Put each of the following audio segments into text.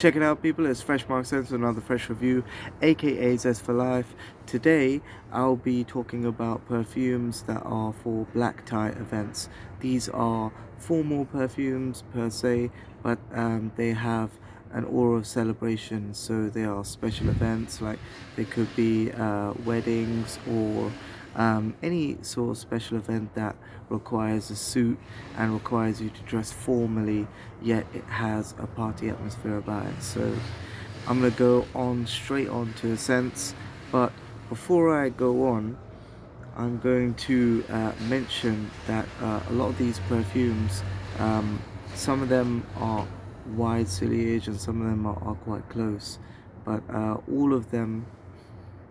Check it out, people. It's Fresh Mark Sense with another fresh review, aka Zest for Life. Today I'll be talking about perfumes that are for black tie events. These are formal perfumes per se, but they have an aura of celebration. So they are special events, like they could be weddings or any sort of special event that requires a suit and requires you to dress formally, yet it has a party atmosphere about it. So I'm gonna go on straight on to scents, but before I go on, I'm going to mention that a lot of these perfumes, some of them are wide ciliage and some of them are quite close, but all of them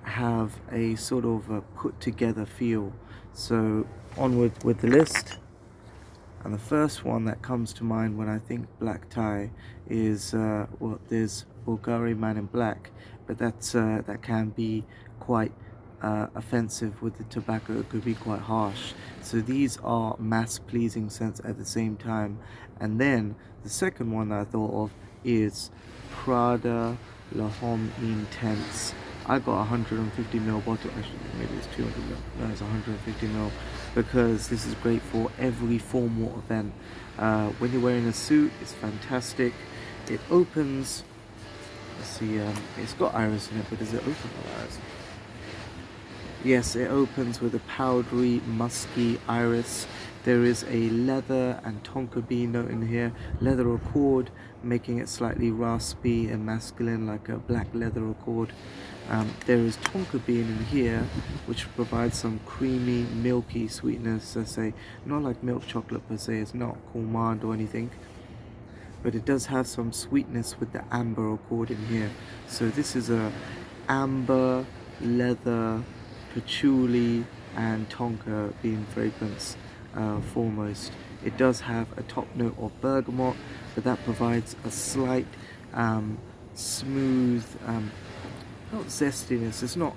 have a sort of a put together feel. So onward with the list, and the first one that comes to mind when I think black tie is well, there's Bulgari Man in Black, but that can be quite offensive with the tobacco. It could be quite harsh. So these are mass pleasing scents at the same time. And then the second one that I thought of is Prada La Homme Intense. I got 150ml bottle, actually maybe it's 200ml, no, it's 150ml, because this is great for every formal event. When you're wearing a suit, it's fantastic. It opens, let's see, it's got iris in it, but does it open with iris? Yes, it opens with a powdery, musky iris. There is a leather and tonka bean note in here, leather accord, making it slightly raspy and masculine, like a black leather accord. There is tonka bean in here, which provides some creamy, milky sweetness. I say, not like milk chocolate per se, it's not gourmand or anything, but it does have some sweetness with the amber accord in here. So this is a amber, leather, patchouli and tonka bean fragrance foremost. It does have a top note of bergamot, but that provides a slight smooth, not zestiness, it's not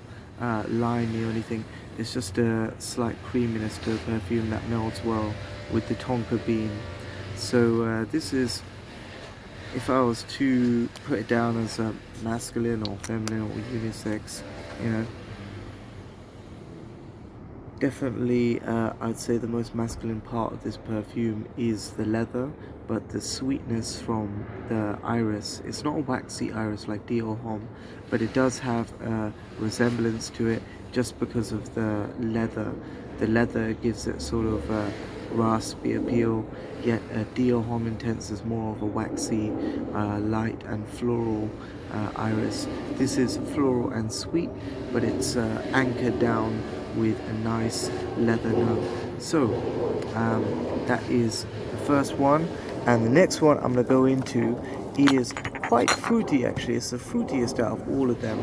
limey or anything, it's just a slight creaminess to the perfume that melds well with the tonka bean. So this is, if I was to put it down as a masculine or feminine or unisex, you know, definitely I'd say the most masculine part of this perfume is the leather, but the sweetness from the iris, it's not a waxy iris like Dior Homme, but it does have a resemblance to it just because of the leather. The leather gives it sort of a raspy appeal, yet Dior Homme Intense is more of a waxy, light and floral iris. This is floral and sweet, but it's anchored down with a nice leather note. So that is the first one, and the next one I'm going to go into is quite fruity. Actually, it's the fruitiest out of all of them,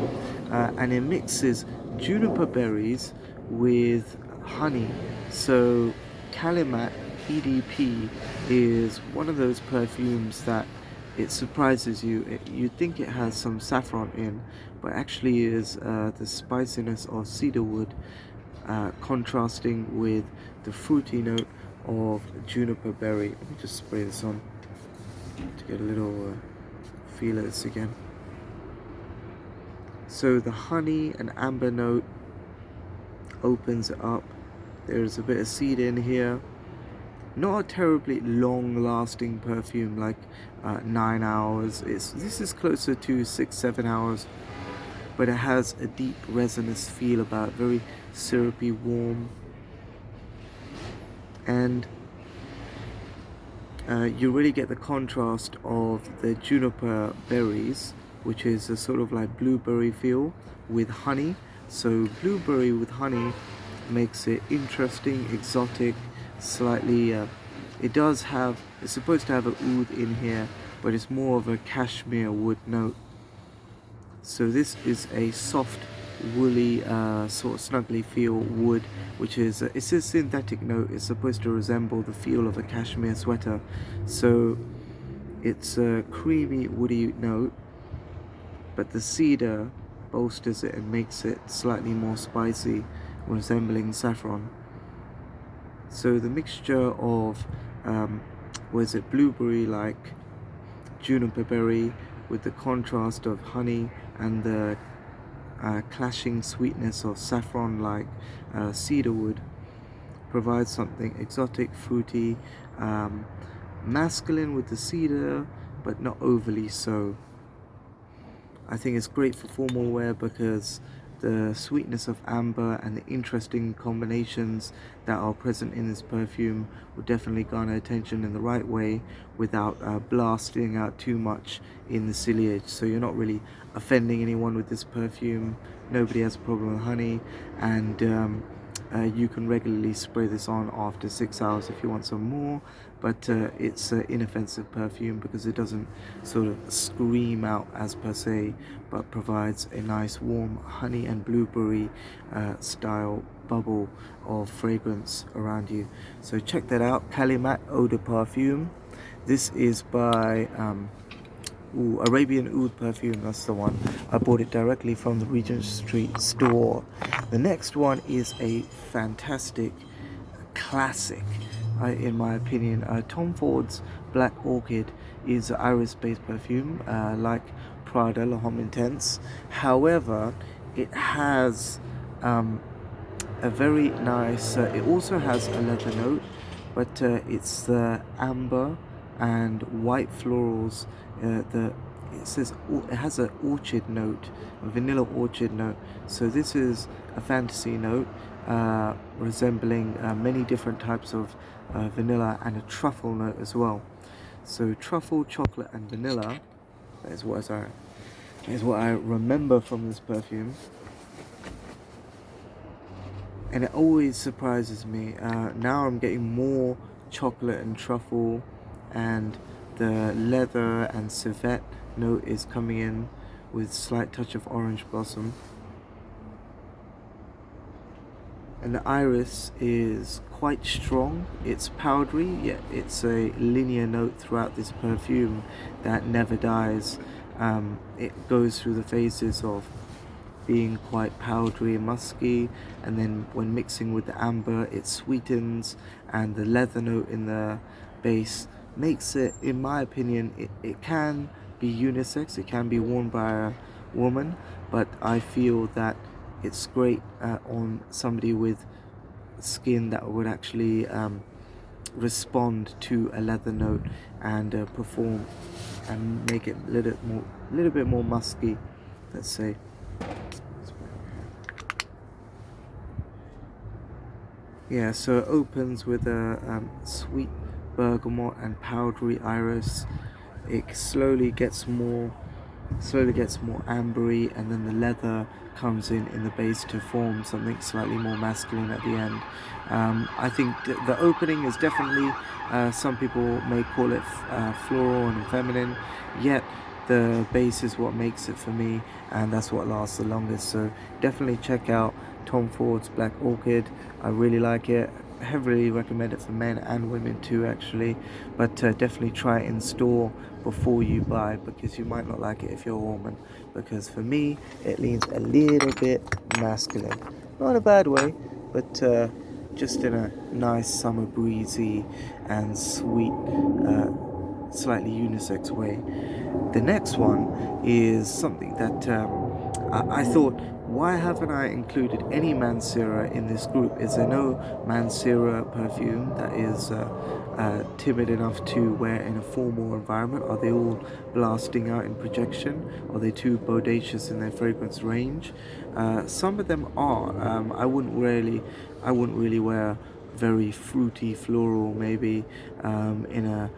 and it mixes juniper berries with honey. So Calimat EDP is one of those perfumes that it surprises you. You'd think it has some saffron in, but actually is the spiciness of cedarwood, contrasting with the fruity note of juniper berry. Let me just spray this on to get a little feel of this again. So the honey and amber note opens it up. There's a bit of cedar in here. Not a terribly long-lasting perfume, like 9 hours. This is closer to 6-7 hours, but it has a deep resinous feel about it, very syrupy, warm, and you really get the contrast of the juniper berries, which is a sort of like blueberry feel, with honey. So blueberry with honey makes it interesting, exotic, slightly it does have, it's supposed to have an oud in here, but it's more of a cashmere wood note. So this is a soft, woolly, sort of snuggly feel wood, which is it's a synthetic note. It's supposed to resemble the feel of a cashmere sweater. So it's a creamy, woody note, but the cedar bolsters it and makes it slightly more spicy, resembling saffron. So the mixture of blueberry, like juniper berry, with the contrast of honey and the clashing sweetness of saffron-like cedarwood, provides something exotic, fruity, masculine with the cedar, but not overly so. I think it's great for formal wear because the sweetness of amber and the interesting combinations that are present in this perfume will definitely garner attention in the right way without blasting out too much in the ciliage. So you're not really offending anyone with this perfume. Nobody has a problem with honey, and you can regularly spray this on after 6 hours if you want some more, but it's an inoffensive perfume because it doesn't sort of scream out as per se, but provides a nice warm honey and blueberry style bubble of fragrance around you. So check that out, Calimat Eau de Parfum. This is by Arabian Oud perfume, that's the one. I bought it directly from the Regent Street store. The next one is a fantastic classic, in my opinion. Tom Ford's Black Orchid is an iris-based perfume, like Prada La Homme Intense. However, it has a very nice, it also has a leather note, but it's the amber and white florals. It has an orchid note, a vanilla orchid note. So this is a fantasy note resembling many different types of vanilla, and a truffle note as well. So truffle, chocolate, and vanilla. That is what I remember from this perfume. And it always surprises me. Now I'm getting more chocolate and truffle, and the leather and civet note is coming in with slight touch of orange blossom. And the iris is quite strong. It's powdery, yet it's a linear note throughout this perfume that never dies. It goes through the phases of being quite powdery and musky, and then when mixing with the amber it sweetens, and the leather note in the base makes it, in my opinion, it can be unisex, it can be worn by a woman, but I feel that it's great on somebody with skin that would actually respond to a leather note and perform and make it a little bit more musky, let's say. Yeah, so it opens with a sweet bergamot and powdery iris. It slowly gets more ambery, and then the leather comes in the base to form something slightly more masculine at the end. I think the opening is definitely, some people may call it floral and feminine, yet the base is what makes it for me, and that's what lasts the longest. So definitely check out Tom Ford's Black Orchid. I really like it. Heavily recommend it for men and women too, actually, but definitely try it in store before you buy, because you might not like it if you're a woman, because for me it leans a little bit masculine, not in a bad way, but just in a nice summer breezy and sweet, slightly unisex way. The next one is something that I thought, why haven't I included any Mancera in this group? Is there no Mancera perfume that is timid enough to wear in a formal environment? Are they all blasting out in projection? Are they too bodacious in their fragrance range? Some of them are. I wouldn't really wear very fruity floral maybe in a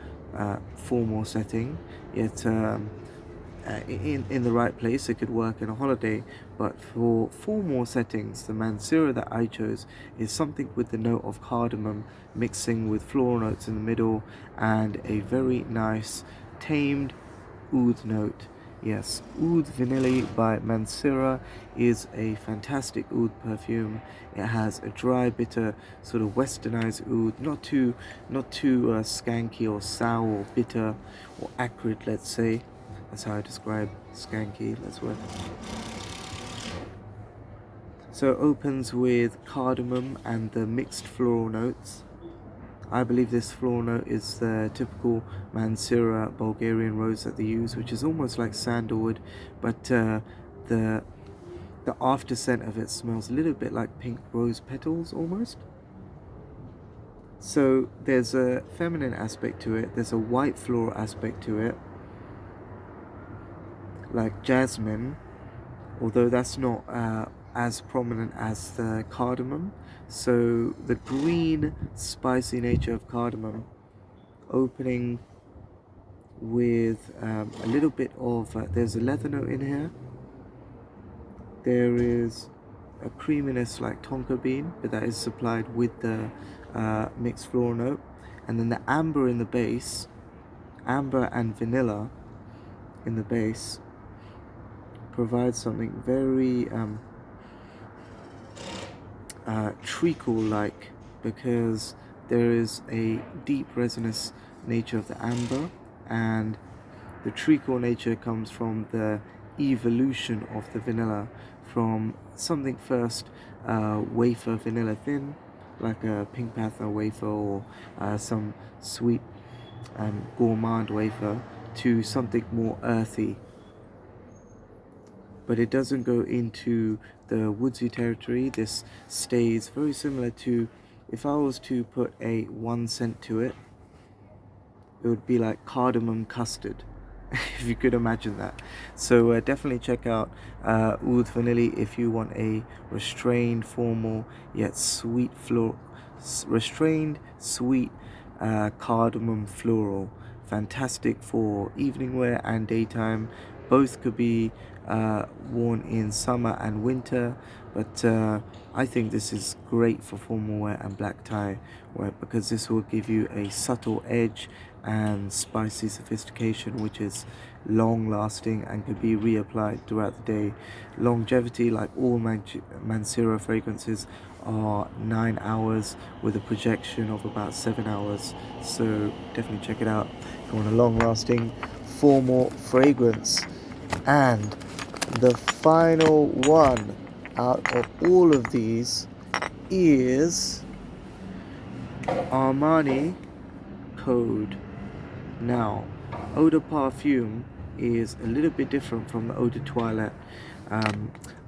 formal setting, yet in the right place it could work in a holiday. But for formal settings, the Mancera that I chose is something with the note of cardamom mixing with floral notes in the middle, and a very nice tamed oud note. Yes, Ult Vanilli by Mancera is a fantastic oud perfume. It has a dry, bitter, sort of westernized oud, not too skanky or sour or bitter or acrid, let's say. That's how I describe skanky. Let's work. So it opens with cardamom and the mixed floral notes. I believe this floral note is the typical Mancera Bulgarian rose that they use, which is almost like sandalwood, but the after scent of it smells a little bit like pink rose petals almost. So there's a feminine aspect to it, there's a white floral aspect to it, like jasmine, although that's not as prominent as the cardamom. So the green spicy nature of cardamom opening with a little bit of there's a leather note in here, there is a creaminess like tonka bean, but that is supplied with the mixed floral note, and then the amber in the base, amber and vanilla in the base, provides something very treacle-like, because there is a deep resinous nature of the amber, and the treacle nature comes from the evolution of the vanilla from something first wafer vanilla thin, like a pink panther wafer or some sweet gourmand wafer, to something more earthy. But it doesn't go into the woodsy territory. This stays very similar to, if I was to put a 1 cent to it, it would be like cardamom custard, if you could imagine that. So definitely check out Ult Vanilli if you want a restrained, formal, yet sweet restrained, sweet cardamom floral. Fantastic for evening wear and daytime. Both could be worn in summer and winter, but I think this is great for formal wear and black tie wear, because this will give you a subtle edge and spicy sophistication, which is long lasting and can be reapplied throughout the day. Longevity, like all Mancera fragrances, are 9 hours with a projection of about 7 hours. So definitely check it out if you want a long lasting formal fragrance. And the final one out of all of these is Armani Code. Now, Eau de Parfum is a little bit different from the Eau de Toilette.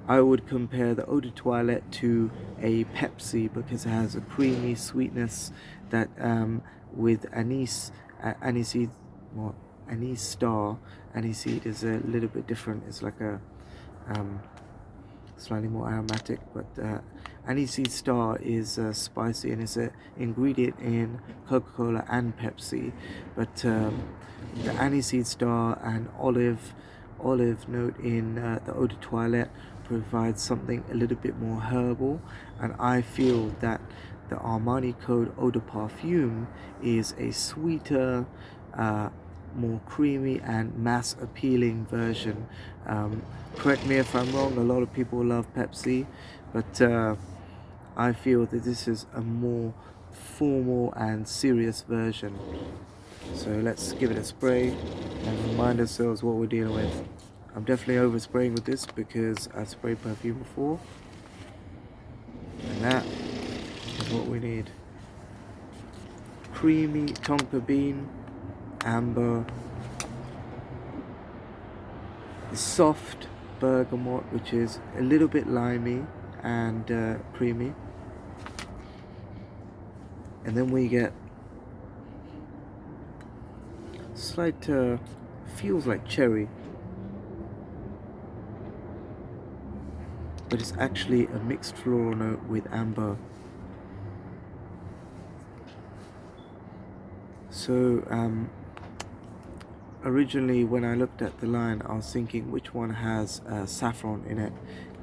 I would compare the Eau de Toilette to a Pepsi, because it has a creamy sweetness that with anise, aniseed, well, anise star, aniseed is a little bit different. It's like a slightly more aromatic, but aniseed star is spicy, and it's an ingredient in Coca-Cola and Pepsi. But the aniseed star and olive note in the Eau de Toilette provides something a little bit more herbal, and I feel that the Armani Code Eau de Parfum is a sweeter, more creamy and mass appealing version. Correct me if I'm wrong, a lot of people love Pepsi, but I feel that this is a more formal and serious version. So let's give it a spray and remind ourselves what we're dealing with. I'm definitely overspraying with this because I've sprayed perfume before, and that is what we need. Creamy tonka bean, amber, soft bergamot, which is a little bit limey and creamy, and then we get slight feels like cherry, but it's actually a mixed floral note with amber. So originally when I looked at the line, I was thinking which one has saffron in it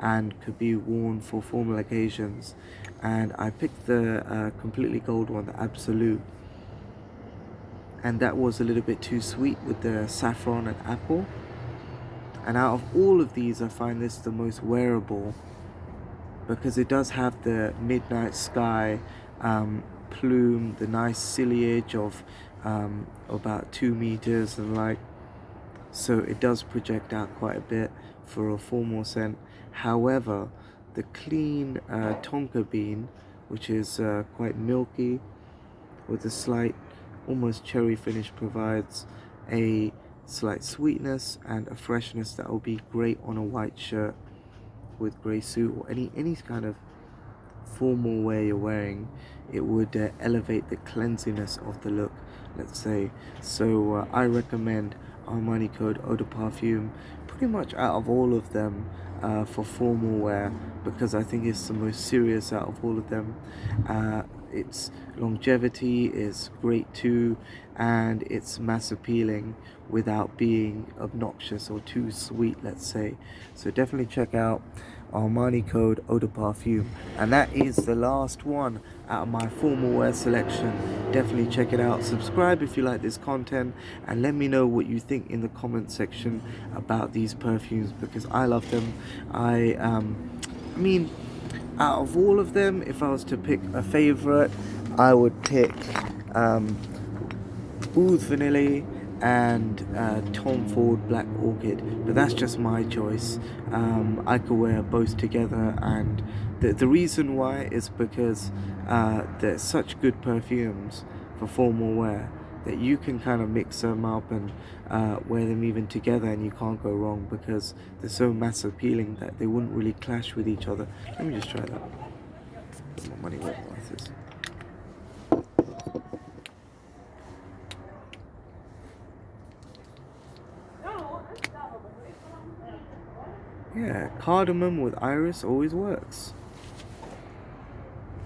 and could be worn for formal occasions, and I picked the completely gold one, the Absolute, and that was a little bit too sweet with the saffron and apple. And out of all of these, I find this the most wearable, because it does have the midnight sky plume, the nice ciliage of about 2 meters and like, so it does project out quite a bit for a formal scent. However, the clean tonka bean, which is quite milky, with a slight, almost cherry finish, provides a slight sweetness and a freshness that will be great on a white shirt with grey suit or any kind of formal wear you're wearing. It would elevate the cleansiness of the look, let's say. So I recommend Armani Code Eau de Parfum pretty much out of all of them for formal wear, because I think it's the most serious out of all of them. Its longevity is great too, and it's mass appealing without being obnoxious or too sweet, let's say. So definitely check out Armani Code Eau de Parfum. And that is the last one out of my formal wear selection. Definitely check it out. Subscribe if you like this content, and let me know what you think in the comment section about these perfumes, because I love them. I mean, out of all of them, if I was to pick a favorite, I would pick Ult Vanilli and Tom Ford Black Orchid, but that's just my choice. I could wear both together, and the reason why is because they're such good perfumes for formal wear that you can kind of mix them up and wear them even together, and you can't go wrong because they're so mass appealing that they wouldn't really clash with each other. Let me just try that. Put my money where my mouth is. Yeah, cardamom with iris always works.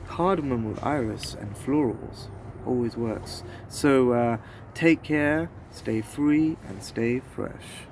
Cardamom with iris and florals always works. So take care, stay free, and stay fresh.